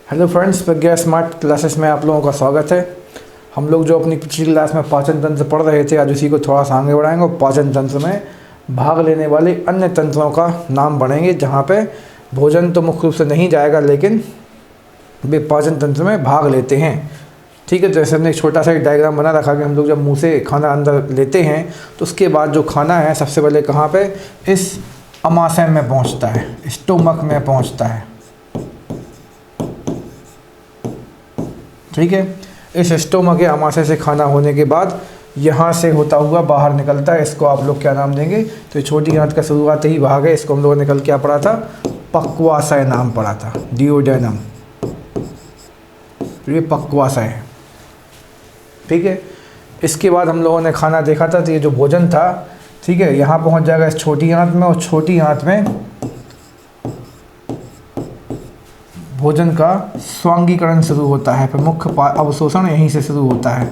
Hello friends, प्रज्ञा smart classes में आप लोगों का स्वागत है। हम लोग जो अपनी पिछली क्लास में पाचन तंत्र पढ़ रहे थे, आज उसी को थोड़ा सा आगे बढ़ाएंगे और पाचन तंत्र में भाग लेने वाले अन्य तंत्रों का नाम बढ़ेंगे, जहाँ पे भोजन तो मुख्य रूप से नहीं जाएगा लेकिन वे पाचन तंत्र में भाग लेते हैं। ठीक है, जैसे हमने एक छोटा सा एक डायग्राम बना रखा कि हम लोग जब मुँह से खाना अंदर लेते हैं तो उसके बाद जो खाना है सबसे पहले कहाँ पे, इस अमाशय में पहुँचता है, स्टोमक में पहुँचता है। ठीक है, इस स्टोमक या अमाशय से खाना होने के बाद यहाँ से होता हुआ बाहर निकलता है। इसको आप लोग क्या नाम देंगे, तो छोटी आंत का शुरुआती ही भाग है, इसको हम लोगों ने कल क्या पढ़ा था, पक्वाशय नाम पढ़ा था, डिओडेनम। ये पक्वाशय है। ठीक है, इसके बाद हम लोगों ने खाना देखा था, तो ये जो भोजन था, ठीक है, यहाँ पहुँच जाएगा इस छोटी आंत में, और छोटी आंत में भोजन का स्वांगीकरण शुरू होता है, फिर मुख्य अवशोषण यहीं से शुरू होता है।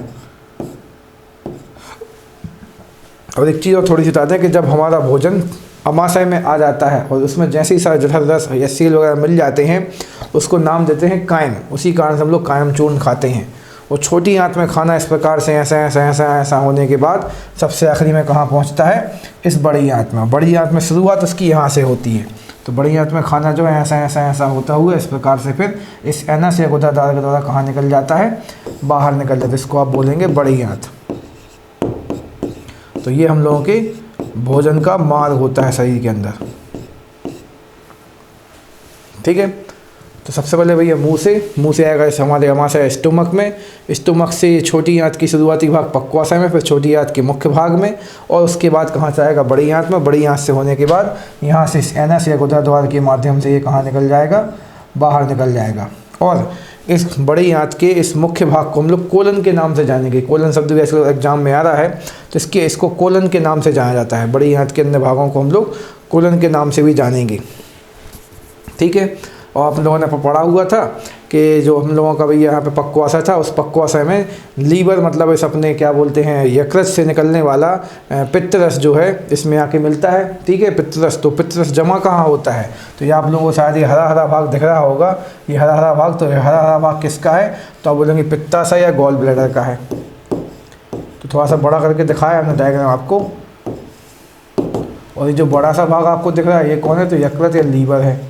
और एक चीज़ और थोड़ी सी बता दें कि जब हमारा भोजन अमाशय में आ जाता है और उसमें जैसे ही सारे जठर रस या सील वगैरह मिल जाते हैं, उसको नाम देते हैं कायम। उसी कारण से हम लोग कायम चूर्ण खाते हैं। और छोटी आंत में खाना इस प्रकार से ऐसा होने के बाद सबसे आखिरी में कहाँ पहुँचता है, इस बड़ी आंत में। बड़ी आंत में शुरुआत उसकी यहाँ से होती है, तो बड़ी आंत में खाना जो है ऐसा होता हुआ इस प्रकार से फिर इस एनस या गुदादार के द्वारा कहाँ निकल जाता है, बाहर निकल जाता है। इसको आप बोलेंगे बड़ी आंत। तो ये हम लोगों के भोजन का मार्ग होता है शरीर के अंदर। ठीक है, तो सबसे पहले भैया मुंह से आएगा इस हमारे अमाशय स्टोमक में। स्टोमक से छोटी आंत की शुरुआती भाग पक्वाशय में, फिर छोटी आंत के मुख्य भाग में, और उसके बाद कहाँ से आएगा, बड़ी आंत में। बड़ी आंत से होने के बाद यहाँ से इस एनस या गुदाद्वार के माध्यम से ये कहाँ निकल जाएगा, बाहर निकल जाएगा। और इस बड़ी आंत के इस मुख्य भाग को हम लोग कोलन के नाम से जानेंगे। कोलन शब्द वैसे एग्जाम में आ रहा है, तो इसको कोलन के नाम से जाना जाता है। बड़ी आंत के अन्य भागों को हम लोग कोलन के नाम से भी जानेंगे। ठीक है, और आप लोगों ने पढ़ा हुआ था कि जो हम लोगों का भैया यहाँ पे पक्वाशय था, उस पक्वाशय में लीवर मतलब इस अपने क्या बोलते हैं, यकृत से निकलने वाला पित्तरस जो है इसमें आके मिलता है। ठीक है, पित्तरस, तो पित्तरस जमा कहाँ होता है, तो ये आप लोगों को शायद ये हरा हरा भाग दिख रहा होगा, ये हरा हरा भाग। तो हरा हरा भाग किसका है, तो आप बोलेंगे पित्ताशय या गॉल ब्लैडर का है। तो थोड़ा सा बड़ा करके दिखाया हमने डायग्राम आपको। और ये जो बड़ा सा भाग आपको दिख रहा है, ये कौन है, तो यकृत या लीवर है।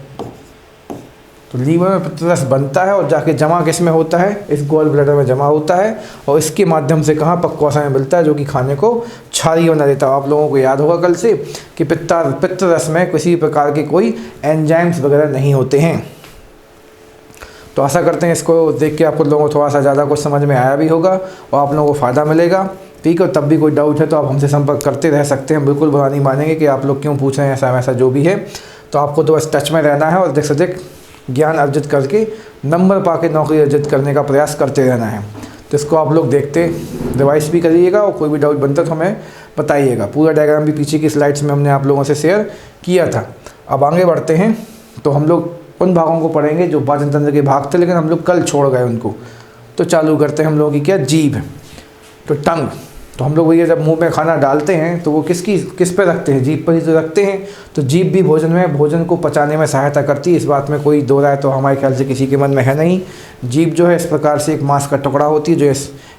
तो लीवर में पित्तरस बनता है और जाके जमा किस में होता है, इस गॉल ब्लैडर में जमा होता है, और इसके माध्यम से कहाँ, पक्वाशय में मिलता है, जो कि खाने को क्षारीय बना देता है। आप लोगों को याद होगा कल से कि पित्तरस में किसी प्रकार के कोई एंजाइम्स वगैरह नहीं होते हैं। तो आशा करते हैं इसको देख के आप लोगों को थोड़ा सा ज़्यादा कुछ समझ में आया भी होगा और आप लोगों को फ़ायदा मिलेगा। ठीक है, तब भी कोई डाउट है तो आप हमसे संपर्क करते रह सकते हैं। बिल्कुल बुरा नहीं मानेंगे कि आप लोग क्यों पूछ रहे हैं, ऐसा वैसा जो भी है। तो आपको तो बस टच में रहना है और देख से देख ज्ञान अर्जित करके नंबर पाके नौकरी अर्जित करने का प्रयास करते रहना है। तो इसको आप लोग देखते रिवाइज भी करिएगा और कोई भी डाउट बनता तो हमें बताइएगा। पूरा डायग्राम भी पीछे की स्लाइड्स में हमने आप लोगों से शेयर किया था। अब आगे बढ़ते हैं, तो हम लोग उन भागों को पढ़ेंगे जो पाचन तंत्र के भाग थे, लेकिन हम लोग कल छोड़ गए उनको। तो चालू करते हैं हम लोगों की क्या, जीभ, तो टंग। तो हम लोग भैया जब मुंह में खाना डालते हैं तो वो किस पे रखते हैं, जीभ पर ही तो रखते हैं। तो जीभ भी भोजन को पचाने में सहायता करती है, इस बात में कोई दो राय तो हमारे ख्याल से किसी के मन में है नहीं। जीभ जो है इस प्रकार से एक मांस का टुकड़ा होती है, जो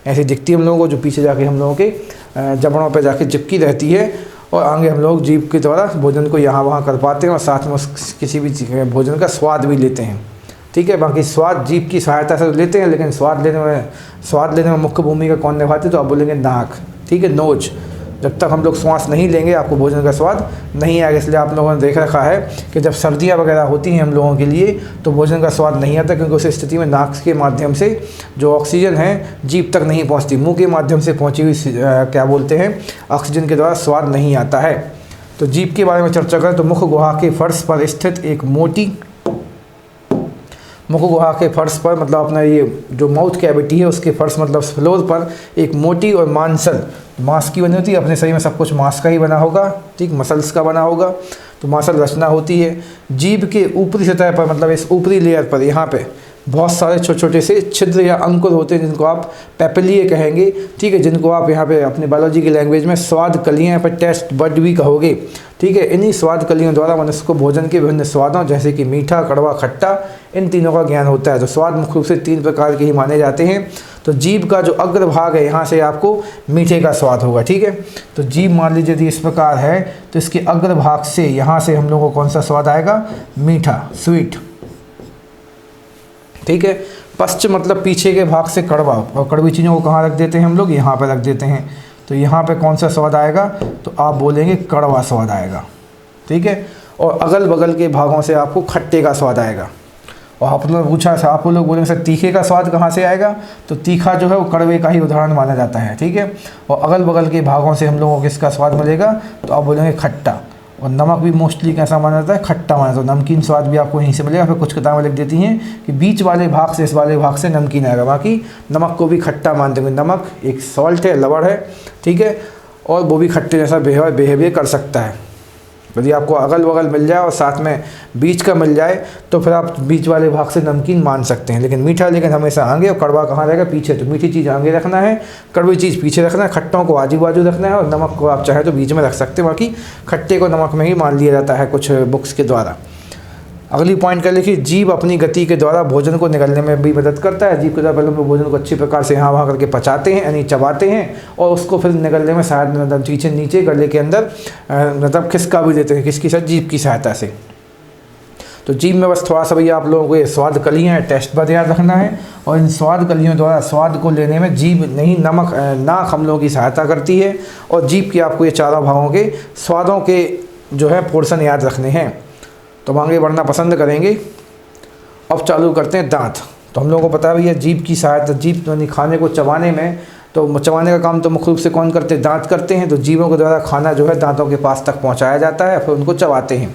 ऐसी दिखती है हम लोगों को, जो पीछे जाके हम लोगों के जबड़ों पर जाके चिपकी रहती है, और आगे हम लोग जीभ के द्वारा भोजन को यहाँ वहाँ कर पाते हैं और साथ में किसी भी भोजन का स्वाद भी लेते हैं। ठीक है, बाकी स्वाद जीभ की सहायता से लेते हैं, लेकिन स्वाद लेने में मुख्य भूमिका कौन निभाती है, तो आप बोलेंगे नाक। ठीक है, नोज। जब तक हम लोग श्वास नहीं लेंगे आपको भोजन का स्वाद नहीं आएगा। इसलिए आप लोगों ने देख रखा है कि जब सर्दियाँ वगैरह होती हैं हम लोगों के लिए तो भोजन का स्वाद नहीं आता, क्योंकि उस स्थिति में नाक के माध्यम से जो ऑक्सीजन है जीभ तक नहीं पहुँचती, मुँह के माध्यम से पहुँची हुई क्या बोलते हैं, ऑक्सीजन के द्वारा स्वाद नहीं आता है। तो जीभ के बारे में चर्चा करें तो मुख गुहा के फर्श पर स्थित एक मोटी, मुख गुहा के फर्श पर मतलब अपना ये जो माउथ कैविटी है उसके फर्श मतलब फ्लोर पर एक मोटी और मांसल, मांस की बनी होती है। अपने शरीर में सब कुछ मांस का ही बना होगा, ठीक, मसल्स का बना होगा, तो मांसल रचना होती है। जीभ के ऊपरी सतह पर मतलब इस ऊपरी लेयर पर यहाँ पे बहुत सारे छोटे छोटे से छिद्र या अंकुर होते हैं, जिनको आप पेपिलिए कहेंगे। ठीक है, जिनको आप यहाँ पे अपने बायोलॉजी की लैंग्वेज में स्वाद कलियाँ या फिर टेस्ट बड भी कहोगे। ठीक है, इन्हीं स्वाद कलियों द्वारा मनुष्य को भोजन के विभिन्न स्वादों जैसे कि मीठा, कड़वा, खट्टा इन तीनों का ज्ञान होता है। तो स्वाद मुख्य रूप से 3 प्रकार के ही माने जाते हैं। तो जीभ का जो अग्रभाग है यहाँ से आपको मीठे का स्वाद होगा, ठीक है। तो जीभ मान लीजिए यदि इस प्रकार है तो इसके अग्रभाग से यहाँ से हम लोगों को कौन सा स्वाद आएगा, मीठा, स्वीट, ठीक है। पश्च मतलब पीछे के भाग से कड़वा, और कड़वी चीज़ों को कहाँ रख देते हैं हम लोग, यहाँ पर रख देते हैं। तो यहाँ पे कौन सा स्वाद आएगा, तो आप बोलेंगे कड़वा स्वाद आएगा, ठीक है। और अगल बगल के भागों से आपको खट्टे का स्वाद आएगा। और आप लोग पूछा, आप लोग बोलेंगे सर तीखे का स्वाद कहाँ से आएगा, तो तीखा जो है वो कड़वे का ही उदाहरण माना जाता है, ठीक है। और अगल बगल के भागों से हम लोगों को किसका स्वाद मिलेगा, तो आप बोलेंगे खट्टा। और नमक भी मोस्टली कैसा माना जाता है, खट्टा माना जाता है। तो नमकीन स्वाद भी आपको यहीं से मिलेगा। फिर कुछ किताबें लिख देती हैं कि बीच वाले भाग से इस वाले भाग से नमकीन आएगा, बाकी नमक को भी खट्टा मानते हैं। नमक एक सॉल्ट है, लवण है, ठीक है, और वो भी खट्टे जैसा बिहेवियर कर सकता है। यदि आपको अगल बगल मिल जाए और साथ में बीच का मिल जाए तो फिर आप बीच वाले भाग से नमकीन मान सकते हैं। लेकिन मीठा लेकिन हमेशा आगे, और कड़वा कहाँ रहेगा, पीछे। तो मीठी चीज़ आगे रखना है, कड़वी चीज़ पीछे रखना है, खट्टों को आजू बाजू रखना है, और नमक को आप चाहे तो बीच में रख सकते हैं। बाकी खट्टे को नमक में ही मान लिया जाता है कुछ बुक्स के द्वारा। अगली पॉइंट कर लिखिए, जीभ अपनी गति के द्वारा भोजन को निगलने में भी मदद करता है। जीभ के द्वारा पहले हम लोग भोजन को अच्छी प्रकार से यहाँ वहाँ करके पचाते हैं, यानी चबाते हैं, और उसको फिर निगलने में शायद मतलब नीचे गले के अंदर मतलब खिसका भी देते हैं, किसकी साथ, जीभ की सहायता से। तो जीभ में बस थोड़ा सा भैया आप लोगों को ये स्वाद कलियाँ हैं, टेस्ट बद याद रखना है। और इन स्वाद कलियों द्वारा स्वाद को लेने में जीभ नहीं, नाक हम लोगों की सहायता करती है। और जीभ के आपको ये चारों भागों के स्वादों के जो है पोर्शन याद रखने हैं। तो हम आगे बढ़ना पसंद करेंगे। अब चालू करते हैं दांत। तो हम लोगों को पता भी है जीभ की सहायता, जीभ यानी खाने को चबाने में, तो चबाने का काम तो मुख्य रूप से कौन करते हैं, दांत करते हैं। तो जीभों के द्वारा खाना जो है दांतों के पास तक पहुंचाया जाता है, फिर उनको चबाते हैं।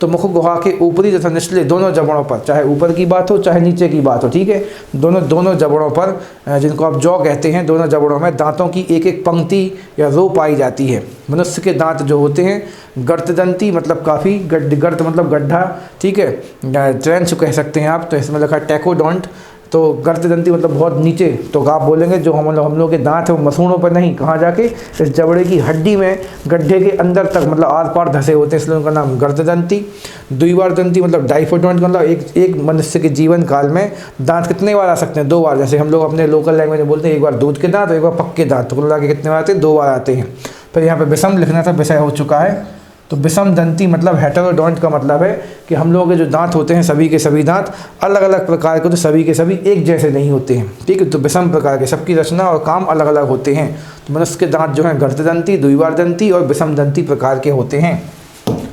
तो मुख गुहा के ऊपरी तथा निचले दोनों जबड़ों पर, चाहे ऊपर की बात हो चाहे नीचे की बात हो, ठीक है, दोनों जबड़ों पर, जिनको आप जॉ कहते हैं, दोनों जबड़ों में दांतों की एक एक पंक्ति या रो पाई जाती है। मनुष्य के दांत जो होते हैं गर्तदंती मतलब काफ़ी, गर्त मतलब गड्ढा, ठीक है, ट्रेंच कह सकते हैं आप। तो इसमें लिखा है टेकोडोंट, तो गर्तदंती मतलब बहुत नीचे। तो आप बोलेंगे जो हम लोग के दांत है वो मसूड़ों पर नहीं, कहाँ जाके, इस जबड़े की हड्डी में गड्ढे के अंदर तक मतलब आर पार धसे होते हैं, इसलिए उनका नाम गर्तदंती। द्विबार दंती मतलब डाइफोडोंट, मतलब एक मनुष्य के जीवन काल में दांत कितने बार आ सकते हैं, 2 बार। जैसे हम लोग अपने लोकल लैंग्वेज में बोलते हैं एक बार दूध के दांत और एक बार पक्के दांत, तो कुल मिला के कितने बार आते हैं, 2 बार आते हैं। फिर यहाँ पे विषम लिखना था, विषय हो चुका है। तो विषम दंती मतलब हेटेरोडोंट का मतलब है कि हम लोगों के जो दांत होते हैं सभी के सभी दांत अलग अलग प्रकार के, तो सभी के सभी एक जैसे नहीं होते हैं, ठीक है। तो विषम प्रकार के, सबकी रचना और काम अलग अलग होते हैं। तो मनुष्य के दांत जो हैं गर्तदंती, द्विबार दंती और विषम दंती प्रकार के होते हैं।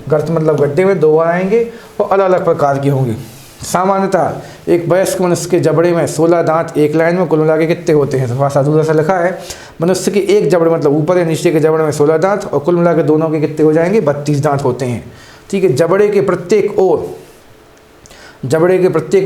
गर्त मतलब गड्ढे में 2 बार आएंगे और अलग अलग प्रकार के होंगे। सामान्यतः एक वयस्क मनुष्य के जबड़े में 16 दांत एक लाइन में कुल मिला के कितने होते हैं, थोड़ा सा अधूरा सा लिखा है। मनुष्य के एक जबड़े मतलब ऊपर या नीचे के जबड़े में 16 दांत और कुल मिला के दोनों के कितने हो जाएंगे, 32 दांत होते हैं, ठीक है। जबड़े के प्रत्येक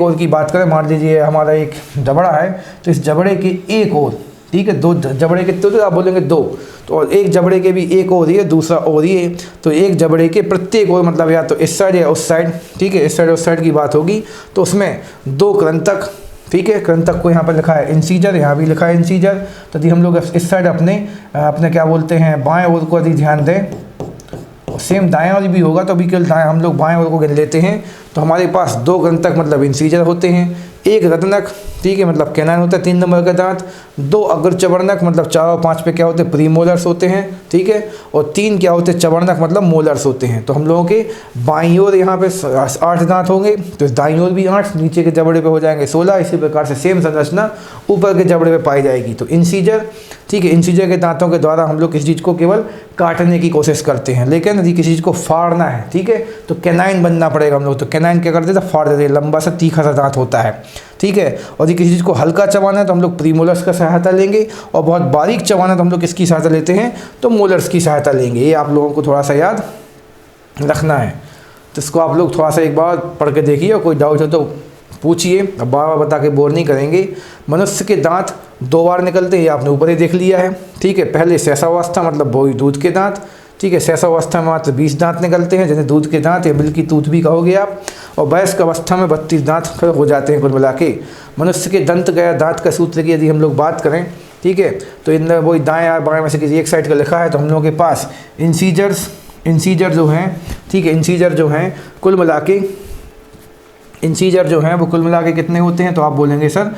ओर की बात करें, मान लीजिए हमारा एक जबड़ा है, तो इस जबड़े के एक ओर, ठीक है, 2 जबड़े कितने होते हैं, आप बोलेंगे 2, तो और एक जबड़े के भी एक ओर ही है, दूसरा ओर ही है। तो एक जबड़े के प्रत्येक ओर मतलब या तो इस साइड या उस साइड, ठीक है, इस साइड उस साइड की बात होगी। तो उसमें 2 कृंतक, ठीक है, कृंतक को यहाँ पर लिखा है इंसीजर, यहाँ भी लिखा है इंसीजर। तो यदि हम लोग इस साइड अपने क्या बोलते हैं बाएं ओर को यदि ध्यान दें, सेम दाएं ओर भी होगा तो भी केवल दाएं हम लोग बाएं ओर को गिन लेते हैं। तो हमारे पास 2 कृंतक मतलब इंसीजर होते हैं, 1 रत्नक, ठीक है, मतलब कैनाइन होता है 3 नंबर का दांत, 2 अग्र चवर्णक मतलब 4 और 5 पे क्या होते हैं, प्रीमोलर्स होते हैं, ठीक है, और 3 क्या होते हैं, चवर्णक मतलब मोलर्स होते हैं। तो हम लोगों के बाईं ओर यहाँ पे 8 दांत होंगे, तो दाईं ओर भी 8, नीचे के जबड़े पे हो जाएंगे 16। इसी प्रकार से सेम संरचना ऊपर के जबड़े पे पाई जाएगी। तो इंसीजर, ठीक है, इंसीजर के दांतों के द्वारा हम लोग किसी चीज़ को केवल काटने की कोशिश करते हैं, लेकिन यदि किसी चीज़ को फाड़ना है, ठीक है, तो कैनाइन बनना पड़ेगा हम लोग। तो कैनाइन क्या करते हैं, फाड़ देते हैं, लंबा सा तीखा सा दांत होता है, ठीक है। और यदि किसी चीज़ को हल्का चबाना है तो हम लोग प्रीमोलर्स का सहायता लेंगे, और बहुत बारीक चबाना है तो हम लोग किसकी सहायता लेते हैं, तो मोलर्स की सहायता लेंगे। ये आप लोगों को थोड़ा सा याद रखना है। तो इसको आप लोग थोड़ा सा एक बार पढ़ के देखिए, और कोई डाउट हो तो पूछिए, अब बार बता के बोर नहीं करेंगे। मनुष्य के दांत 2 बार निकलते हैं, ये आपने ऊपर ही देख लिया है, ठीक है। पहले शैशवावस्था मतलब वही दूध के दांत, ठीक है, शैशवावस्था में मात्र 20 दांत निकलते हैं, जैसे दूध के दांत या मिल्की टूथ भी कहोगे आप। और वयस्क अवस्था में 32 दांत फिर हो जाते हैं कुल मिला के। मनुष्य के दंत गया दांत का सूत्र की यदि हम लोग बात करें, ठीक है, तो इन वही दाएँ या बाएँ में से किसी एक साइड का लिखा है। तो हम लोगों के पास इंसीजर जो हैं, ठीक है, इंसीजर जो हैं कुल मिला के इंसीजर जो हैं वो कुल मिला के कितने होते हैं, तो आप बोलेंगे सर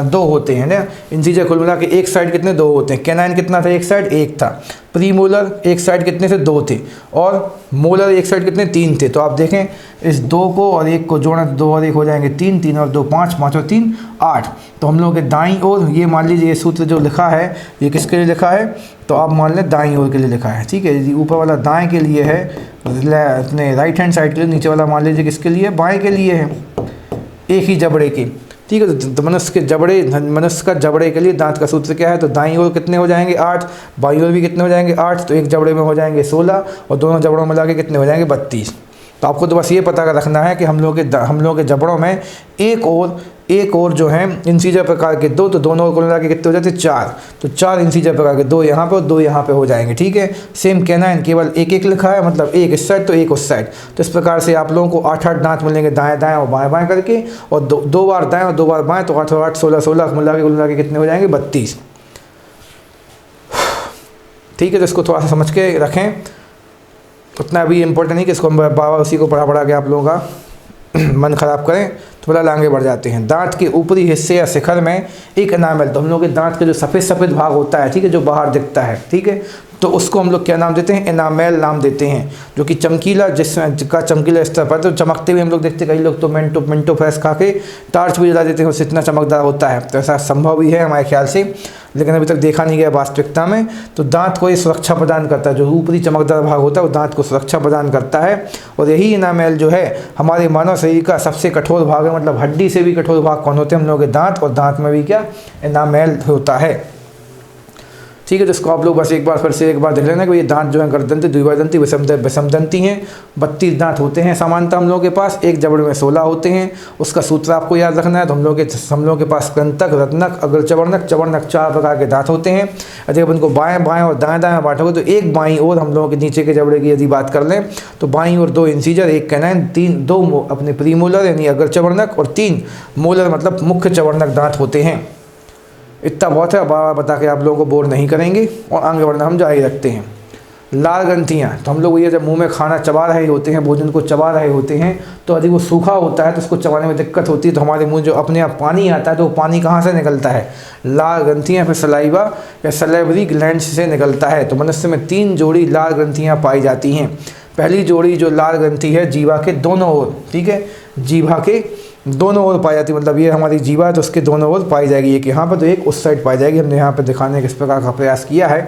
2 होते हैं ना। इंसीजर कुल मिला के एक साइड कितने 2 होते हैं। कैनाइन कितना था, एक साइड 1 था। प्रीमोलर एक साइड कितने थे, 2 थे। और मोलर एक साइड कितने, 3 थे। तो आप देखें इस 2 को और 1 को जोड़ें तो 2 और 1 हो जाएंगे 3, 3 और 2 5, 5 और 3 8। तो हम लोगों के दाईं ओर ये मान लीजिए ये सूत्र जो लिखा है ये किसके लिए लिखा है, तो आप मान लें दाईं ओर के लिए लिखा है, ठीक है। ऊपर वाला दाएं के लिए है, अपने राइट हैंड साइड के लिए, नीचे वाला मान लीजिए किसके लिए, बाएं के लिए है, एक ही जबड़े के, ठीक है। तो मनुष्य का जबड़े के लिए दांत का सूत्र क्या है, तो दाईं ओर कितने हो जाएंगे 8, बाईं ओर भी कितने हो जाएंगे 8। तो एक जबड़े में हो जाएंगे 16 और दोनों जबड़ों में लाके कितने हो जाएंगे 32। तो आपको तो बस ये पता रखना है कि हम लोगों के जबड़ों में एक और जो है इंसीजर प्रकार के 2, तो दोनों को मिला के कितने हो जाते हैं 4। तो 4 इंसीजर प्रकार के 2 यहाँ पे और 2 यहाँ पे हो जाएंगे, ठीक है। सेम कैनाइन केवल एक लिखा है, मतलब एक इस साइड तो एक उस साइड। तो इस प्रकार से आप लोगों को 8 दांत मिलेंगे दाएं दाएं और बाएं बाएं करके, और 2 बार दाएं और 2 बार बाएं, तो 8 और 8 16 16 मिला के कितने हो जाएंगे 32, ठीक है। तो इसको थोड़ा सा समझ के रखें, उतना भी इम्पोर्टेंट नहीं कि इसको हम बाबा उसी को पढ़ा के आप लोगों का मन ख़राब करें। तो फिलहाल आगे बढ़ जाते हैं। दांत के ऊपरी हिस्से या शिखर में एक एनामेल, तो हम लोग के दांत का जो सफ़ेद भाग होता है, ठीक है, जो बाहर दिखता है, ठीक है, तो उसको हम लोग क्या नाम देते हैं, एनामेल नाम देते हैं। जो कि चमकीला, जिसका चमकीला स्तर पर तो चमकते हुए हम लोग देखते हैं। कई लोग तो मिंटो फ्रेश खा के टार्च भी जला देते हैं, उससे इतना चमकदार होता है। तो ऐसा संभव भी है हमारे ख्याल से, लेकिन अभी तक देखा नहीं गया वास्तविकता में। तो दांत को ये सुरक्षा प्रदान करता है, जो ऊपरी चमकदार भाग होता है वो दांत को सुरक्षा प्रदान करता है। और यही एनामेल जो है हमारे मानव शरीर का सबसे कठोर भाग है, मतलब हड्डी से भी कठोर भाग कौन होते हैं, हम लोगों के दांत। और दांत में भी क्या एनामेल होता है, ठीक है। तो इसको आप लोग बस एक बार देख लेना कि ये दांत जो है गर्दंती, द्विबादंती, विषमदंती हैं। 32 दांत होते हैं सामान्यतः हम लोगों के पास, एक जबड़े में 16 होते हैं। उसका सूत्र आपको याद रखना है। तो हम लोगों के पास कृंतक, रत्नक, अग्रचवर्णक, चवर्णक 4 प्रकार के दांत होते हैं। यदि आप उनको बाएं और दाएं बांटोगे तो एक बाईं ओर हम लोगों के नीचे के जबड़े की यदि बात कर लें तो बाईं ओर 2 इंसीजर, 1 कैनाइन, 2 अपने प्रीमोलर यानी अग्रचवर्णक और 3 मोलर मतलब मुख्य चवर्णक दांत होते हैं। इतना बहुत है, बार बता के आप लोगों को बोर नहीं करेंगे और आगे बढ़ना हम जारी रखते हैं। लाल ग्रंथियाँ, तो हम लोग ये जब मुंह में खाना चबा रहे होते हैं, भोजन को चबा रहे होते हैं, तो यदि वो सूखा होता है तो उसको चबाने में दिक्कत होती है। तो हमारे मुंह जो अपने आप पानी आता है, तो वो पानी कहाँ से निकलता है, लाल ग्रंथियाँ, फिर सलाइवा या सलेवरी ग्लैंड से निकलता है। तो मनुष्य में 3 जोड़ी लाल ग्रंथियाँ पाई जाती हैं। पहली जोड़ी जो लाल ग्रंथि है जीवा के दोनों ओर, ठीक है, जीवा के दोनों ओर पाई जाती है, मतलब ये हमारी जीवा है तो उसके दोनों ओर पाई जाएगी। एक यहाँ पर तो एक उस साइड पाई जाएगी। हमने यहाँ पर दिखाने का इस प्रकार का प्रयास किया है,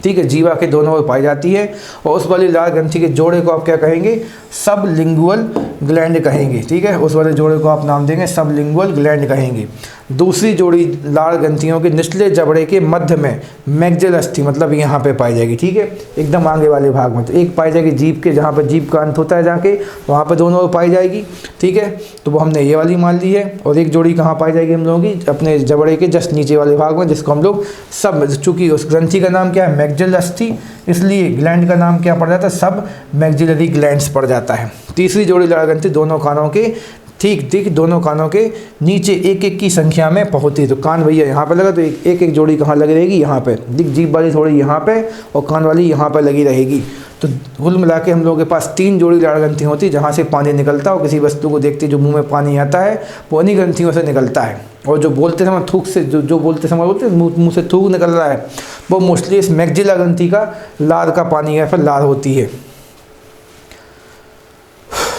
ठीक है। जीवा के दोनों ओर पाई जाती है। और उस वाली लाल ग्रंथि के जोड़े को आप क्या कहेंगे, सबलिंगुअल ग्लैंड कहेंगे, ठीक है। उस वाले जोड़े को आप नाम देंगे सबलिंगुअल ग्लैंड कहेंगे। दूसरी जोड़ी लाल ग्रंथियों के निचले जबड़े के मध्य में मैग्जेलस्थी, मतलब यहाँ पे पाई जाएगी, ठीक है, एकदम आगे वाले भाग में। तो एक पाई जाएगी जीभ के, जहाँ पर जीभ का अंत होता है जाके, वहाँ पर दोनों ओर पाई जाएगी, ठीक है। तो वो हमने ये वाली मान ली है। और एक जोड़ी कहाँ पाई जाएगी हम लोगों की, अपने जबड़े के जस्ट नीचे वाले भाग में, जिसको हम लोग सब, चूँकि उस ग्रंथि का नाम क्या है मैग्जेलस्थी, इसलिए ग्लैंड का नाम क्या पड़ जाता है, सब मैग्जिलरी ग्लैंड्स पड़ जाता है। तीसरी जोड़ी लाल ग्रंथि दोनों कानों के ठीक दोनों कानों के नीचे 1-1 की संख्या में पहुँचती है। तो कान भैया यहाँ पे लगा तो एक जोड़ी कहाँ लगी रहेगी, यहाँ पे। जीभ वाली थोड़ी यहाँ पे और कान वाली यहाँ पे लगी रहेगी। तो कुल मिला के हम लोगों के पास 3 जोड़ी लाल ग्रंथियाँ होती है, जहाँ से पानी निकलता है। और किसी वस्तु को देखते जो मुँह में पानी आता है वो उन्हीं ग्रंथियों से निकलता है। और जो बोलते समय थूक से जो बोलते समय बोलते हैं मुँह से थूक निकल रहा है, वो मोस्टली इस मैग्जिला ग्रंथि का लार का पानी या फिर लार होती है।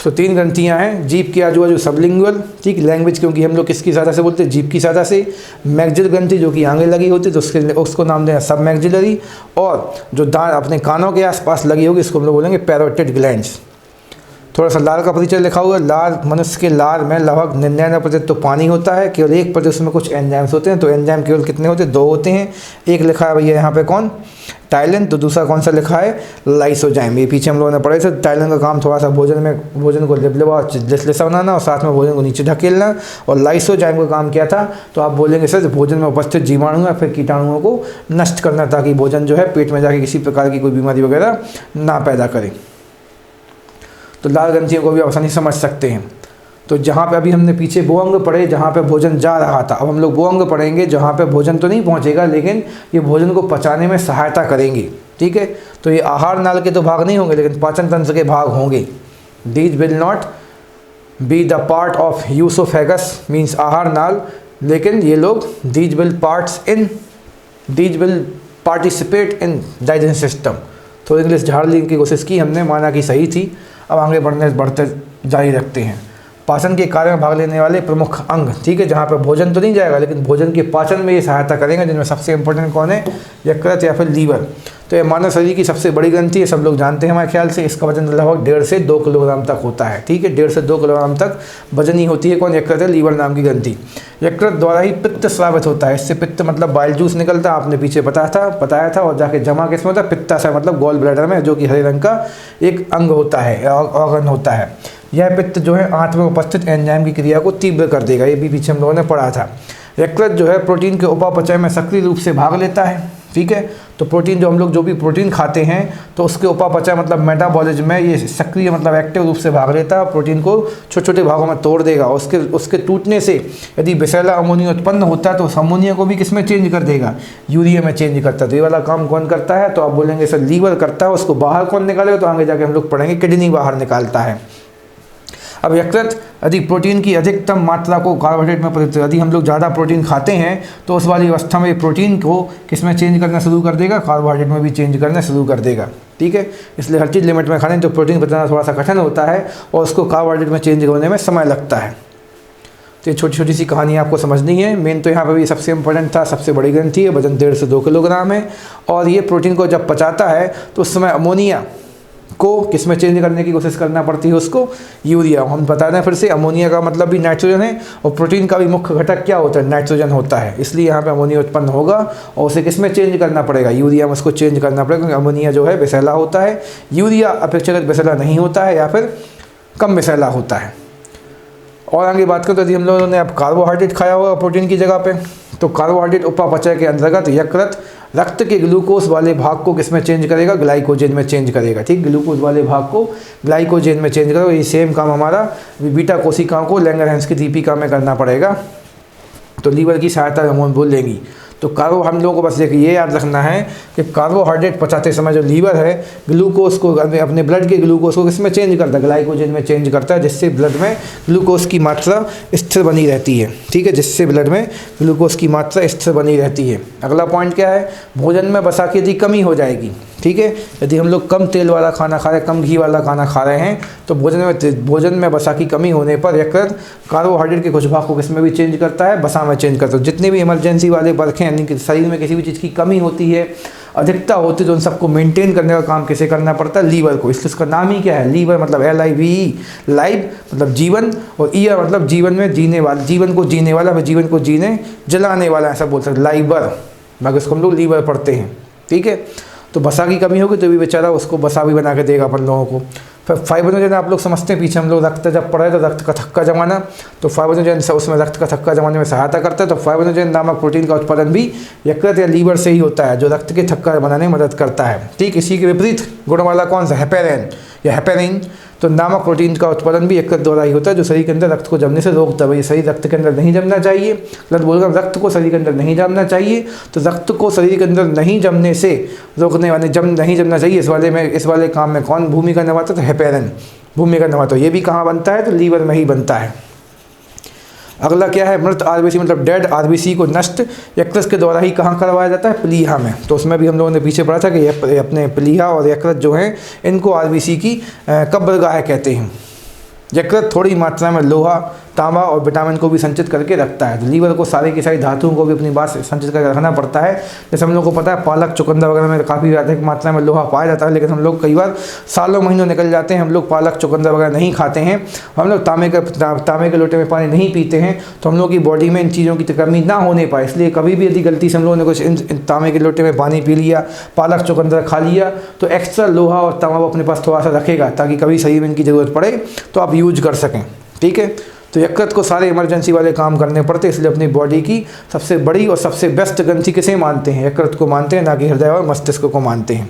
तो 3 ग्रंथियाँ हैं जीभ के आजू बाजू, सबलिंगुअल, ठीक, लैंग्वेज क्योंकि हम लोग किसकी सहायता से बोलते हैं, जीभ की सहायता से। मैग्जिल ग्रंथि जो कि आगे लगी होती है, तो उसको नाम दें सब मैग्जिलरी। और जो दांत अपने कानों के आसपास लगी होगी, इसको हम लोग बोलेंगे पैरोटिड ग्लैंड्स। थोड़ा सा लार का परिचय लिखा हुआ है। लार, मनुष्य के लार में लगभग 99% तो पानी होता है, केवल 1% उसमें कुछ एंजाइम्स होते हैं। तो एंजाइम केवल कितने होते हैं, 2 होते हैं। एक लिखा है भैया यहाँ पे कौन, टाइलिन, तो दूसरा कौन सा लिखा है, लाइसोजाइम। ये पीछे हम लोगों ने पढ़े थे। टाइलिन का काम थोड़ा सा भोजन को लिबलिबा और लिसलिसा बनाना और साथ में भोजन को नीचे ढकेलना। और लाइसोजाइम का काम क्या था, तो आप बोलेंगे सर भोजन में उपस्थित जीवाणु या फिर कीटाणुओं को नष्ट करना, ताकि भोजन जो है पेट में जाके किसी प्रकार की कोई बीमारी वगैरह ना पैदा करे। तो लाल ग्रंथियों को भी आसानी से समझ सकते हैं। तो जहाँ पे अभी हमने पीछे वो अंग पढ़े जहाँ पे भोजन जा रहा था, अब हम लोग वो अंग पढ़ेंगे जहाँ पे भोजन तो नहीं पहुँचेगा, लेकिन ये भोजन को पचाने में सहायता करेंगे, ठीक है। तो ये आहार नाल के तो भाग नहीं होंगे, लेकिन पाचन तंत्र के भाग होंगे। These will not be the part of oesophagus means आहार नाल, लेकिन ये लोग these will participate in digestion system. तो इंग्लिश झाड़ लेने की कोशिश की हमने, माना कि सही थी। अब आगे बढ़ते जारी रखते हैं। पाचन के कार्य में भाग लेने वाले प्रमुख अंग, ठीक है, जहाँ पर भोजन तो नहीं जाएगा लेकिन भोजन के पाचन में ये सहायता करेंगे, जिनमें सबसे इंपॉर्टेंट कौन है, यकृत या फिर लीवर। तो ये मानव शरीर की सबसे बड़ी ग्रंथि है, सब लोग जानते हैं हमारे ख्याल से। इसका वजन लगभग 1.5 से 2 किलोग्राम तक होता है, ठीक है, 1.5 से 2 किलोग्राम तक वजनी होती है। कौन, यकृत है, लीवर नाम की ग्रंथि। यकृत द्वारा ही पित्त स्रावित होता है। इससे पित्त मतलब बाइल जूस निकलता है, आपने पीछे बताया था, और जाके जमा किसमें होता है, पित्ताशय मतलब गॉल ब्लैडर में, जो कि हरे रंग का एक अंग होता है, ऑर्गन होता है। यह पित्त जो है आंत में उपस्थित एंजाइम की क्रिया को तीव्र कर देगा, ये भी पीछे हम लोगों ने पढ़ा था। यकृत जो है प्रोटीन के उपापचय में सक्रिय रूप से भाग लेता है, ठीक है। तो प्रोटीन जो भी प्रोटीन खाते हैं तो उसके उपापचय मतलब मेटाबॉलिज्म में ये सक्रिय मतलब एक्टिव रूप से भाग लेता है। प्रोटीन को छोटे छोटे भागों में तोड़ देगा। उसके टूटने से यदि विषैला अमोनिया उत्पन्न होता है तो उस अमोनिया को भी किस में चेंज कर देगा, यूरिया में चेंज करता है। तो ये वाला काम कौन करता है, तो आप बोलेंगे सर लीवर करता है। उसको बाहर कौन निकालेगा, तो आगे जाके हम लोग पढ़ेंगे किडनी बाहर निकालता है। अब यकृत यदि प्रोटीन की अधिकतम मात्रा को कार्बोहाइड्रेट में परिवर्तित, यदि हम लोग ज़्यादा प्रोटीन खाते हैं तो उस वाली अवस्था में प्रोटीन को किस में चेंज करना शुरू कर देगा, कार्बोहाइड्रेट में भी चेंज करना शुरू कर देगा, ठीक है। इसलिए हर चीज़ लिमिट में खाने तो प्रोटीन बचाना थोड़ा सा कठिन होता है और उसको कार्बोहाइड्रेट में चेंज होने में समय लगता है। तो ये छोटी छोटी सी कहानी आपको समझनी है। मेन तो यहाँ पर भी सबसे इंपॉर्टेंट था, सबसे बड़ी ग्रंथि है, वजन 1.5 से 2 किलोग्राम है। और ये प्रोटीन को जब पचाता है तो उस समय अमोनिया को किस में चेंज करने की कोशिश करना पड़ती है, उसको यूरिया। हम बता दें फिर से, अमोनिया का मतलब भी नाइट्रोजन है और प्रोटीन का भी मुख्य घटक क्या होता है, नाइट्रोजन होता है। इसलिए यहाँ पे अमोनिया उत्पन्न होगा और उसे किस में चेंज करना पड़ेगा, यूरिया में उसको चेंज करना पड़ेगा, क्योंकि अमोनिया जो है विषैला होता है, यूरिया अपेक्षाकृत विषैला नहीं होता है या फिर कम विषैला होता है। और आगे बात करें तो यदि हम लोगों ने अब कार्बोहाइड्रेट खाया होगा प्रोटीन की जगह पे, तो कार्बोहाइड्रेट उपापचय के अंतर्गत यकृत रक्त के ग्लूकोज वाले भाग को किस में चेंज करेगा, ग्लाइकोजेन में चेंज करेगा, ठीक। ग्लूकोज वाले भाग को ग्लाइकोजेन में चेंज करेगा। ये सेम काम हमारा बीटा कोशिकाओं को लैंगरहैंस की दीपिका में करना पड़ेगा। तो लीवर की सहायता हम बोल लेंगी। तो हम लोगों को बस देखिए ये याद रखना है कि कार्बोहाइड्रेट पचाते समय जो लीवर है ग्लूकोज को अपने ब्लड के ग्लूकोज को किसमें चेंज करता है, ग्लाइकोजेन में चेंज करता है, जिससे ब्लड में ग्लूकोज की मात्रा स्थिर बनी रहती है, ठीक है, जिससे ब्लड में ग्लूकोज की मात्रा स्थिर बनी रहती है। अगला पॉइंट क्या है, भोजन में वसा की यदि कमी हो जाएगी, ठीक है। यदि हम लोग कम तेल वाला खाना खा रहे हैं, कम घी वाला खाना खा रहे हैं, तो भोजन में वसा की कमी होने पर यकृत कार्बोहाइड्रेट के कुछ भाग को किसमें भी चेंज करता है, वसा में चेंज करता है। जितने भी इमरजेंसी वाले वर्क हैं, यानी कि शरीर में किसी भी चीज़ की कमी होती है, अधिकता होती है, तो उन सबको मेंटेन करने का काम किसे करना पड़ता है, लीवर को। इसलिए उसका नाम ही क्या है, लीवर मतलब LIVE, लाइव मतलब जीवन, और ईयर मतलब जीवन में जीने वाला, जीवन को जीने वाला, जीवन को जीने जलाने वाला, ऐसा बोल सकते, लाइवर, बाकी उसको हम लोग लीवर पढ़ते हैं, ठीक है। तो वसा की कमी होगी तो भी बेचारा उसको वसा भी बना के देगा अपन लोगों को। फिर फाइब्रोनोजेन आप लोग समझते हैं, पीछे हम लोग रक्त जब पढ़े तो रक्त का थक्का जमाना, तो फाइब्रोनोजेन उसमें रक्त का थक्का जमाने में सहायता करता है। तो फाइब्रोनोजेन नामक प्रोटीन का उत्पादन भी यकृत या लीवर से ही होता है, जो रक्त के थक्का बनाने में मदद करता है, ठीक। इसी के विपरीत गुण वाला कौन सा, हेपेरिन या हेपेरिन तो नामक प्रोटीन का उत्पादन भी यकृत द्वारा ही होता है, जो शरीर के अंदर रक्त को जमने से रोकता है। ये शरीर रक्त के अंदर नहीं जमना चाहिए, गलत बोल रहा, रक्त को शरीर के अंदर नहीं जमना चाहिए। तो रक्त को शरीर के अंदर नहीं जमने से रोकने वाले नहीं जमना चाहिए, इस वाले काम में कौन भूमिका निभाता है, तो हेपेरिन भूमिका निभाता है। ये भी कहाँ बनता है, तो लीवर में ही बनता है। अगला क्या है, मृत आरबीसी मतलब डेड आरबीसी को नष्ट यकृत के द्वारा ही कहाँ करवाया जाता है, प्लीहा में। तो उसमें भी हम लोगों ने पीछे पढ़ा था कि अपने प्लीहा और यकृत जो हैं इनको आरबीसी की कब्रगाह कहते हैं। यकृत थोड़ी मात्रा में लोहा, तांबा और विटामिन को भी संचित करके रखता है। तो लीवर को सारी की सारी धातुओं को भी अपनी बात संचित करके रखना पड़ता है। जैसे हम लोग को पता है पालक चुकंदर वगैरह में काफ़ी अधिक मात्रा में लोहा पाया जाता है, लेकिन हम लोग कई बार सालों महीनों निकल जाते हैं, हम लोग पालक चुकंदर वगैरह नहीं खाते हैं, हम लोग तांबे के लोटे में पानी नहीं पीते हैं, तो हम लोग की बॉडी में इन चीज़ों की कमी ना होने पाए। इसलिए कभी भी यदि गलती से हम लोगों ने कुछ इन तांबे के लोटे में पानी पी लिया, पालक चुकंदर खा लिया, तो एक्स्ट्रा लोहा और तांबा अपने पास थोड़ा सा रखेगा, ताकि कभी शरीर में इनकी ज़रूरत पड़े तो आप यूज कर सकें, ठीक है। तो यकृत को सारे इमरजेंसी वाले काम करने पड़ते हैं, इसलिए अपनी बॉडी की सबसे बड़ी और सबसे बेस्ट ग्रंथि किसे मानते हैं, यकृत को मानते हैं, ना कि हृदय और मस्तिष्क को मानते हैं।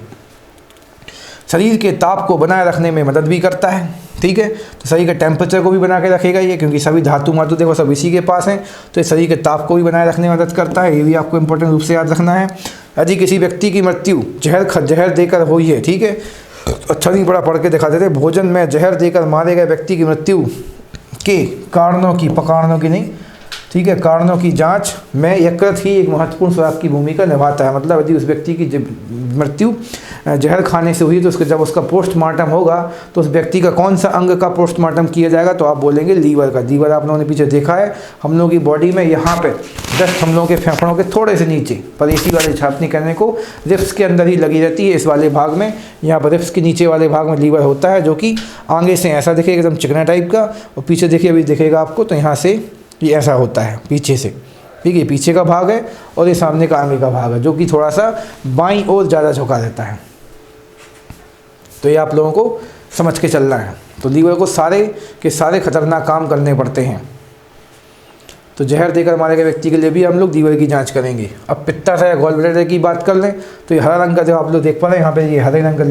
शरीर के ताप को बनाए रखने में मदद भी करता है, ठीक है। तो शरीर के टेम्परेचर को भी बना के रखेगा ये, क्योंकि सभी धातु मातु देखो सब इसी के पास हैं, तो शरीर के ताप को भी बनाए रखने में मदद करता है। ये भी आपको इंपॉर्टेंट रूप से याद रखना है। यदि किसी व्यक्ति की मृत्यु जहर देकर हुई है, ठीक है, अच्छा नहीं बड़ा पढ़ के दिखा देते, भोजन में जहर देकर मारे गए व्यक्ति की मृत्यु के कारणों की, पकारणों की नहीं, ठीक है, कारणों की जांच में यकृत ही एक महत्वपूर्ण सुराग की भूमिका निभाता है। मतलब यदि उस व्यक्ति की मृत्यु जहर खाने से हुई तो उसके जब उसका पोस्टमार्टम होगा तो उस व्यक्ति का कौन सा अंग का पोस्टमार्टम किया जाएगा, तो आप बोलेंगे लीवर का। लीवर आप लोगों ने पीछे देखा है, हम लोगों की बॉडी में यहाँ पे जस्ट हम लोगों के फेफड़ों के थोड़े से नीचे, परेशी वाली छापनी करने को रिब्स के अंदर ही लगी रहती है, इस वाले भाग में, यहाँ पर रिब्स के नीचे वाले भाग में लीवर होता है, जो कि आगे से ऐसा दिखेगा एकदम चिकना टाइप का, और पीछे देखिए अभी दिखेगा आपको, तो यहाँ से ये ऐसा होता है पीछे से, ठीक है, पीछे का भाग है, और ये सामने का आगे का भाग है जो कि थोड़ा सा बाईं ओर ज़्यादा झुका रहता है। तो ये आप लोगों को समझ के चलना है। तो लीवर को सारे के सारे खतरनाक काम करने पड़ते हैं। तो जहर देकर मारे गए व्यक्ति के लिए भी हम लोग लीवर की जांच करेंगे। अब पित्ताशय या गॉल ब्लैडर की बात कर लें तो ये हरा रंग का जो आप लोग देख पा रहे हैं यहाँ पे, ये हरे रंग का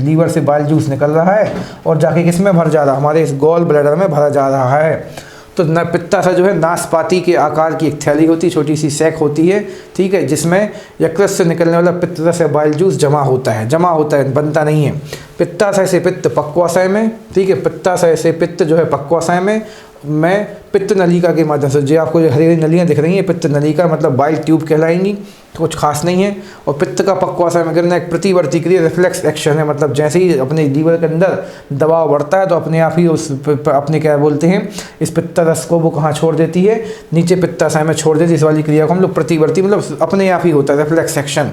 लीवर से बाइल जूस निकल रहा है और जाके किस में भर जा रहा है, हमारे इस गॉल ब्लैडर में भरा जा रहा है। तो पित्ताशय जो है नाशपाती के आकार की एक थैली होती है, छोटी सी सैक होती है, ठीक है, जिसमें यकृत से निकलने वाला पित्तरस या बाइल जूस जमा होता है, बनता नहीं है। पित्ताशय से पित्त पक्वाशय में, ठीक है, पित्ताशय से पित्त जो है पक्वाशय में पित्त नलिका के माध्यम से, जो आपको जो हरी हरी नलियाँ दिख रही हैं, पित्त नलिका मतलब बाइल ट्यूब कहलाएंगी, तो कुछ खास नहीं है। और पित्त का पक्वाशय में गिरना एक प्रतिवर्ती क्रिया, रिफ्लेक्स एक्शन है, मतलब जैसे ही अपने लीवर के अंदर दबाव बढ़ता है तो अपने आप ही उस अपने क्या बोलते हैं, इस पित्तरस को वो कहाँ छोड़ देती है, नीचे पित्ताशय में छोड़ देती है। इस वाली क्रिया को हम लोग प्रतिवर्ती, मतलब अपने आप ही होता है, रिफ्लेक्स एक्शन,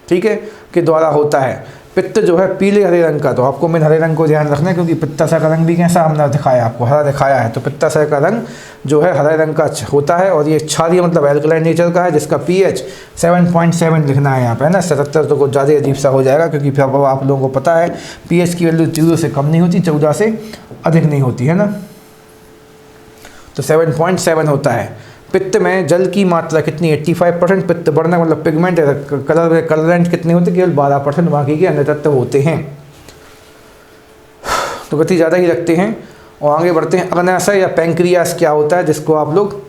ठीक है, के द्वारा होता है। पित्त जो है पीले हरे रंग का, तो आपको मैंने हरे रंग को ध्यान रखना है क्योंकि पित्ताशय का रंग भी कैसा हमने दिखाया आपको, हरा दिखाया है। तो पित्ताशय का रंग जो है हरे रंग का होता है और ये क्षारीय मतलब एल्कलाइन नेचर का है, जिसका pH 7.7 लिखना है यहाँ पे, है ना। 77 तो कुछ ज़्यादा अजीब सा हो जाएगा क्योंकि फिर आप लोगों को पता है pH की वैल्यू 0 से कम नहीं होती, 14 से अधिक नहीं होती, है ना। तो 7.7 होता है। पित्त में जल की मात्रा कितनी, 85%। पित्त बढ़ना मतलब पिगमेंट कलरेंट कितने होते, केवल 12%, बाकी के अन्य तत्व होते हैं। तो गति ज़्यादा ही रखते हैं। और आगे बढ़ते हैं। अग्नाशय या पैंक्रियास क्या होता है, जिसको आप लोग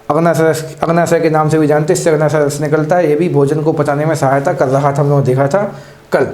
अग्नाशय के नाम से भी जानते हैं। इससे अग्नाशय रस निकलता है, ये भी भोजन को पचाने में सहायता कर रहा था, हम लोगों ने देखा था कल।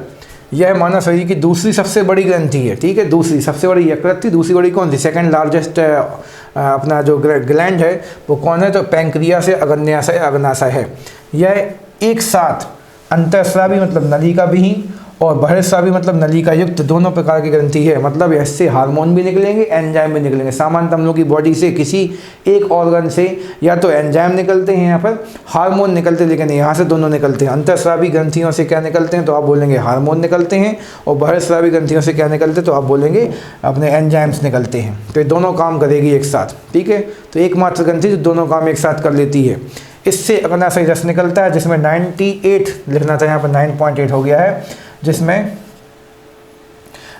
यह मानव शरीर की दूसरी सबसे बड़ी ग्रंथि है, ठीक है, दूसरी सबसे बड़ी यकृत थी, दूसरी बड़ी कौन थी, सेकंड लार्जेस्ट अपना जो ग्लैंड है वो कौन है, तो पैंक्रियास से अग्न्याशय अग्नाशय है। यह एक साथ अंतःस्रावी मतलब नलिका विहीन और बहिर्स्रावी मतलब नलिका युक्त दोनों प्रकार की ग्रंथि है। मतलब इससे हार्मोन भी निकलेंगे, एंजाइम भी निकलेंगे। सामान्यतः हम लोग की बॉडी से किसी एक ऑर्गन से या तो एंजाइम निकलते हैं, यहाँ पर हार्मोन निकलते हैं, लेकिन यहाँ से दोनों निकलते हैं। अंतःस्रावी ग्रंथियों से क्या निकलते हैं, तो आप बोलेंगे हार्मोन निकलते हैं, और बहिर्स्रावी ग्रंथियों से क्या निकलते हैं, तो आप बोलेंगे अपने एंजाइम्स निकलते हैं। तो ये दोनों काम करेगी एक साथ, ठीक है। तो एकमात्र ग्रंथि जो दोनों काम एक साथ कर लेती है। इससे अग्नाशय रस निकलता है, जिसमें 98 लिखना था, यहाँ पर 9.8 हो गया है, जिसमें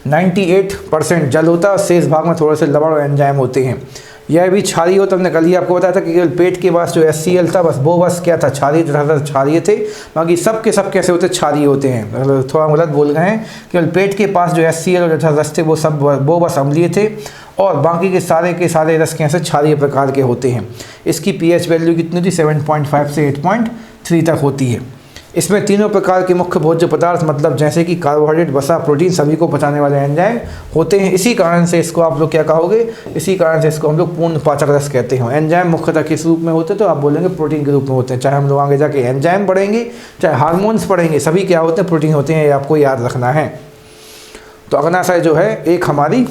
98% जल होता है और शेष भाग में थोड़े से लवण और एंजाइम होते हैं। यह भी क्षारीय होता है। हमने कल ही आपको बताया था कि केवल पेट के पास जो HCl था, बस वो बस क्या था, क्षारीय थे। बाकी सब कैसे होते, क्षारीय होते हैं। थोड़ा गलत बोल गए हैं। केवल पेट के पास जो HCl और रस थे वो बस अम्लीय थे, और बाकी के सारे रस कैसे क्षारीय प्रकार के होते हैं। इसकी pH वैल्यू कितनी थी, 7.5 से 8.3 तक होती है। इसमें तीनों प्रकार के मुख्य भोज्य पदार्थ मतलब जैसे कि कार्बोहाइड्रेट, वसा, प्रोटीन सभी को पचाने वाले एंजाइम होते हैं। इसी कारण से इसको आप लोग क्या कहोगे, इसी कारण से इसको हम लोग पूर्ण पाचक रस कहते हैं। एंजाइम मुख्यतः किस रूप में होते हैं, तो आप बोलेंगे प्रोटीन के रूप में होते हैं। चाहे हम लोग आगे जाके एंजाइम पढ़ेंगे, चाहे हार्मोन्स पढ़ेंगे, सभी क्या होते हैं, प्रोटीन होते हैं। ये आपको याद रखना है। तो अग्नाशय जो है एक हमारी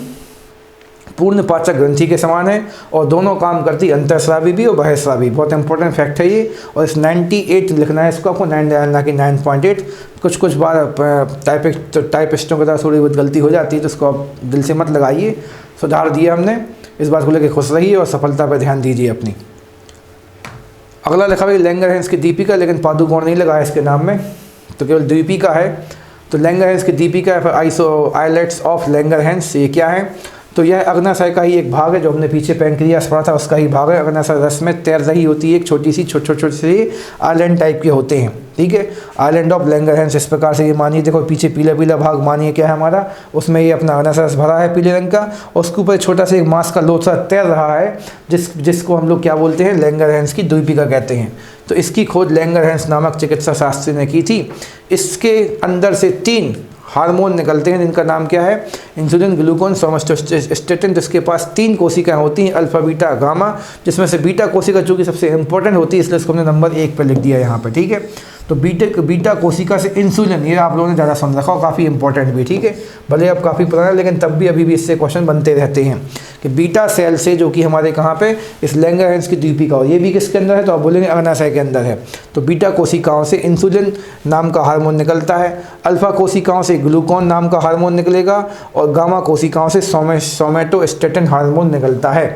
पूर्ण पाचक ग्रंथि के समान है और दोनों काम करती है, अंतःस्रावी भी और बहिर्स्रावी। बहुत इंपॉर्टेंट फैक्ट है ये। और इस 98 लिखना है इसको आपको, 9 डालना कि 9.8। कुछ बार टाइपिस्टों के साथ थोड़ी बहुत गलती हो जाती है, तो उसको आप दिल से मत लगाइए, सुधार दिया हमने। इस बात को लेकर खुश रहिए और सफलता पर ध्यान दीजिए अपनी। अगला लिखा हुआ लैंगरहैंस की दीपिका, लेकिन पादुकोण नहीं लगा है इसके नाम में, तो केवल दीपिका है। तो लैंगरहैंस की दीपिका या फिर आइलेट्स ऑफ लैंगरहैंस, ये क्या है, तो यह अग्नाशय का ही एक भाग है। जो हमने पीछे पैंक्रियास पढ़ा था उसका ही भाग है। अग्नाशय रस में तैर रही होती है एक छोटी सी आइलैंड टाइप के होते हैं, ठीक है, आइलैंड ऑफ लैंगरहैंस। इस प्रकार से ये मानिए, देखो पीछे पीला भाग मानिए क्या है हमारा, उसमें ये अपना अग्नाशय रस भरा है पीले रंग का, और उसके ऊपर छोटा सा एक मांस का लोचा तैर रहा है, जिसको हम लोग क्या बोलते हैं, लैंगरहैंस की द्वीपिका कहते हैं। तो इसकी खोज लैंगरहैंस नामक चिकित्सा शास्त्री ने की थी। इसके अंदर से 3 हार्मोन निकलते हैं जिनका नाम क्या है, इंसुलिन, ग्लूकागॉन, सोमाटोस्टेटिन। तो इसके पास 3 कोशिकाएं होती हैं, अल्फा, बीटा, गामा, जिसमें से बीटा कोशिका चूँकि सबसे इंपॉर्टेंट होती है इसलिए इसको हमने नंबर 1 पर लिख दिया यहाँ पर, ठीक है। तो बीटा कोशिका से इंसुलिन, ये आप लोगों ने ज़्यादा समझ रखा और काफ़ी इंपॉर्टेंट भी, ठीक है। भले अब काफ़ी पुराना है लेकिन तब भी अभी भी इससे क्वेश्चन बनते रहते हैं कि बीटा सेल से, जो कि हमारे कहाँ पे, इस लैंगरहैंस की द्वीपिका, और ये भी किसके अंदर है, तो आप बोलेंगे अग्नाशय के अंदर है। तो बीटा कोशिकाओं से इंसुलिन नाम का हार्मोन निकलता है, अल्फा कोशिकाओं से ग्लूकागॉन नाम का हार्मोन निकलेगा, और गामा कोशिकाओं से सोमाटोस्टेटिन हार्मोन निकलता है।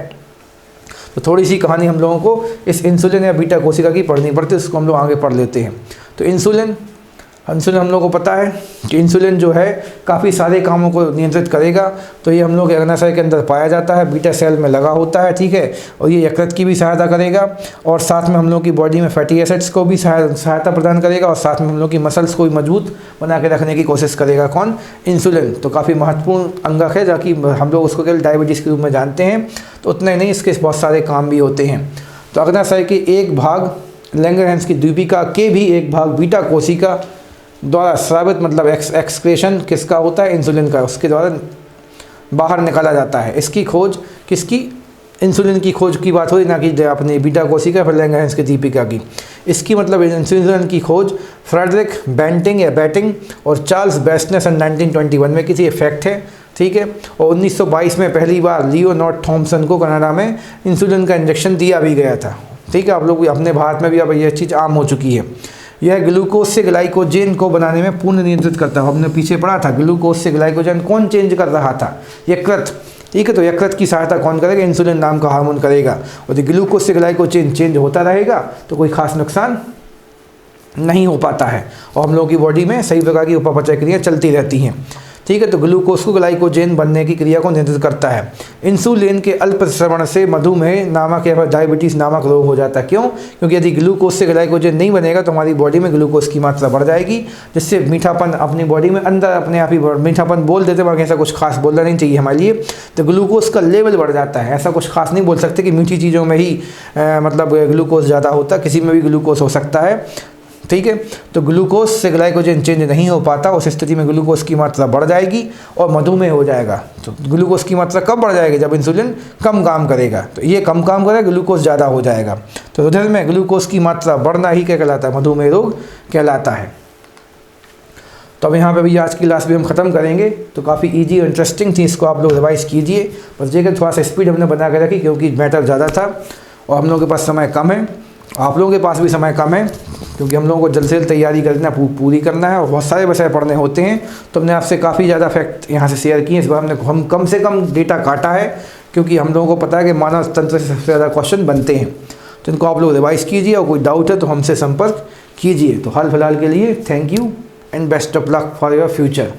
तो थोड़ी सी कहानी हम लोगों को इस इंसुलिन या बीटा कोशिका की पढ़नी पड़ती है, उसको हम लोग आगे पढ़ लेते हैं। तो इंसुलिन हम लोगों को पता है कि इंसुलिन जो है काफ़ी सारे कामों को नियंत्रित करेगा। तो ये हम लोग के अग्नाशय के अंदर पाया जाता है, बीटा सेल में लगा होता है, ठीक है। और ये यकृत की भी सहायता करेगा, और साथ में हम लोग की बॉडी में फैटी एसिड्स को भी सहायता प्रदान करेगा, और साथ में हम लोग की मसल्स को भी मजबूत बना के रखने की कोशिश करेगा। कौन? इंसुलिन। तो काफ़ी महत्वपूर्ण अंगक है, जबकि हम लोग उसको केवल डायबिटीज़ के रूप में जानते हैं। तो उतना ही नहीं, इसके बहुत सारे काम भी होते हैं। तो अग्नाशय के एक भाग, लैंगरहैंस की द्वीपिका के भी एक भाग बीटा कोशिका द्वारा स्रावित, मतलब एक्सक्रेशन किसका होता है? इंसुलिन का, उसके द्वारा बाहर निकाला जाता है। इसकी खोज किसकी? इंसुलिन की खोज की बात हुई, ना कि अपने बीटा कोशिका फिर लैंगरहैंस की द्वीपिका की। इसकी मतलब इंसुलिन की खोज फ्रेडरिक बेंटिंग या बैटिंग और चार्ल्स बेस्टने सन 1921 में किसी इफेक्ट है, ठीक है। और 1922 में पहली बार लियोनार्ड थॉम्सन को कनाडा में इंसुलिन का इंजेक्शन दिया भी गया था, ठीक है। आप लोग अपने भारत में भी अब यह चीज़ आम हो चुकी है। यह ग्लूकोज से ग्लाइकोजेन को बनाने में पूर्ण नियंत्रित करता है। हमने पीछे पढ़ा था ग्लूकोज से ग्लाइकोजेन कौन चेंज कर रहा था? यकृत, ठीक है। तो यकृत की सहायता कौन करेगा? इंसुलिन नाम का हार्मोन करेगा। और जब ग्लूकोज से ग्लाइकोजेन चेंज होता रहेगा तो कोई खास नुकसान नहीं हो पाता है, और हम लोगों की बॉडी में सही प्रकार की उपापचय क्रिया चलती रहती हैं, ठीक है। तो ग्लूकोज को ग्लाइकोजेन बनने की क्रिया को नियंत्रित करता है। इंसुलिन के अल्प श्रवण से मधुमेह नामक या डायबिटीज़ नामक रोग हो जाता है। क्यों? क्योंकि यदि ग्लूकोज से ग्लाइकोजेन नहीं बनेगा तो हमारी बॉडी में ग्लूकोज की मात्रा बढ़ जाएगी, जिससे मीठापन अपनी बॉडी में अंदर अपने आप ही मीठापन बोल देते, बाकी ऐसा कुछ खास बोलना नहीं चाहिए हमारे लिए। तो ग्लूकोज का लेवल बढ़ जाता है। ऐसा कुछ खास नहीं बोल सकते कि मीठी चीज़ों में ही मतलब ग्लूकोज ज़्यादा होता है, किसी में भी ग्लूकोज हो सकता है, ठीक है। तो ग्लूकोज से ग्लाइकोजेन चेंज नहीं हो पाता, उस स्थिति में ग्लूकोज की मात्रा बढ़ जाएगी और मधुमेह हो जाएगा। तो ग्लूकोज की मात्रा कब बढ़ जाएगी? जब इंसुलिन कम काम करेगा। तो ये कम काम करेगा, ग्लूकोज ज़्यादा हो जाएगा। तो हृदय में ग्लूकोज की मात्रा बढ़ना ही क्या कहलाता है? मधुमेह रोग कहलाता है। तो अब यहाँ पे भी आज की क्लास भी हम ख़त्म करेंगे। तो काफ़ी इजी और इंटरेस्टिंग थी, इसको आप लोग रिवाइज़ कीजिए। बस देखिए थोड़ा सा स्पीड हमने बना के रखी क्योंकि मैटर ज़्यादा था और हम लोगों के पास समय कम है, आप लोगों के पास भी समय कम है, क्योंकि हम लोगों को जल्द से जल्द तैयारी करना पूरी करना है और बहुत सारे विषय पढ़ने होते हैं। तो हमने आपसे काफ़ी ज़्यादा फैक्ट यहाँ से शेयर किए। इस बार हम कम से कम डेटा काटा है, क्योंकि हम लोगों को पता है कि मानव तंत्र से सबसे ज़्यादा क्वेश्चन बनते हैं। तो इनको आप लोग रिवाइज़ कीजिए और कोई डाउट है तो हमसे संपर्क कीजिए। तो हाल फिलहाल के लिए thank you and best of luck for your future.